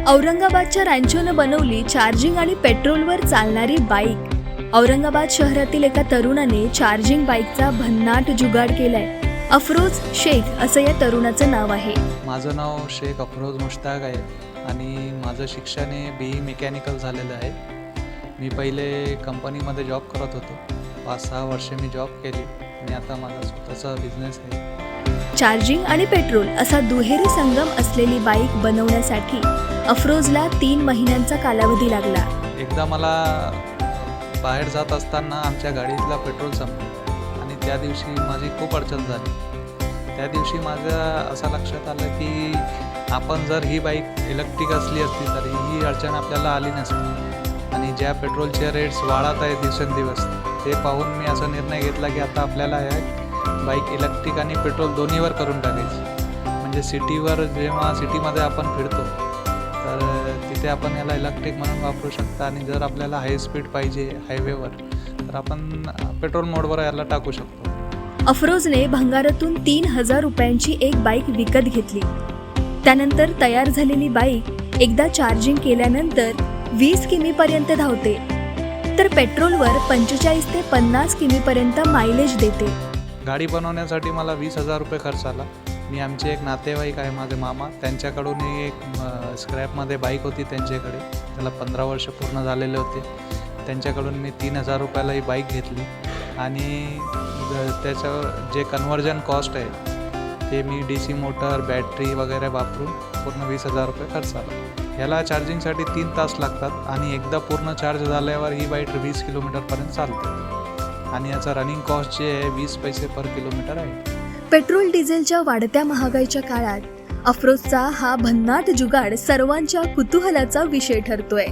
औरंगाबादच्या रँचोनं बनवली चार्जिंग आणि पेट्रोलवर चालणारी बाईक। औरंगाबाद शहरातील एका तरुणाने चार्जिंग बाईकचा भन्नाट जुगाड केलाय। अफरोज शेख असं या तरुणाचं नाव आहे। माझं नाव शेख अफरोज मुश्ताक आहे आणि माझं शिक्षण हे BE मेकॅनिकल झालेलं आहे। मी पहिले कंपनीमध्ये जॉब करत होतो। 5-6 वर्षे मी जॉब केली आणि आता माझा स्वतःचा बिझनेस आहे। चार्जिंग आणि पेट्रोल असा दुहेरी संगम असलेली बाईक बनवण्यासाठी अफरोजला 3 महिन्यांचा कालावधी लागला। एकदा मला बाहेर जात असताना आमच्या गाडीतला पेट्रोल संपला आणि त्या दिवशी माझी खूप अडचण झाली। त्या दिवशी माझं असं लक्षात आलं की आपण जर ही बाईक इलेक्ट्रिक असली असती तर ही अडचण आपल्याला आली नसती। आणि ज्या पेट्रोलचे रेट्स वाढत आहेत दिवसेंदिवस ते पाहून मी असा निर्णय घेतला की आता आपल्याला या बाईक इलेक्ट्रिक आणि पेट्रोल दोन्हीवर करून टाकायची। म्हणजे सिटीवर जेव्हा सिटीमध्ये आपण फिरतो तर तिथे आपण याला इलेक्ट्रिक म्हणून वापरू शकता आणि जर आपल्याला हाय स्पीड पाहिजे हायवेवर तर आपण पेट्रोल मोडवर याला टाकू शकतो। अफरोजने भंगारातून 3000 रुपयांची एक बाईक विकत घेतली। त्यानंतर तयार झालेली बाईक एकदा चार्जिंग केल्यानंतर 20 किमीपर्यंत धावते, तर पेट्रोलवर 45 ते 50 किमीपर्यंत मायलेज देते। गाडी बनवण्यासाठी मला 20,000 रुपये खर्च आला। मी आमचे एक नातेवाईक आहे माझे मामा, त्यांच्याकडून एक स्क्रॅपमध्ये बाईक होती त्यांच्याकडे, त्याला 15 वर्ष पूर्ण झालेले होते। त्यांच्याकडून मी 3000 रुपयाला ही बाईक घेतली आणि त्याचं जे कन्व्हर्जन कॉस्ट आहे ते मी DC मोटर बॅटरी वगैरे वापरून पूर्ण 20,000 रुपये खर्च आला। याला चार्जिंगसाठी 3 तास लागतात आणि एकदा पूर्ण चार्ज झाल्यावर ही बाईक 20 किलोमीटरपर्यंत चालते आणि याचा रनिंग कॉस्ट जे आहे 20 पैसे पर किलोमीटर आहे। पेट्रोल डिझेलच्या वाढत्या महागाईच्या काळात अफरोजचा हा भन्नाट जुगाड सर्वांच्या कुतूहलाचा विषय ठरतोय।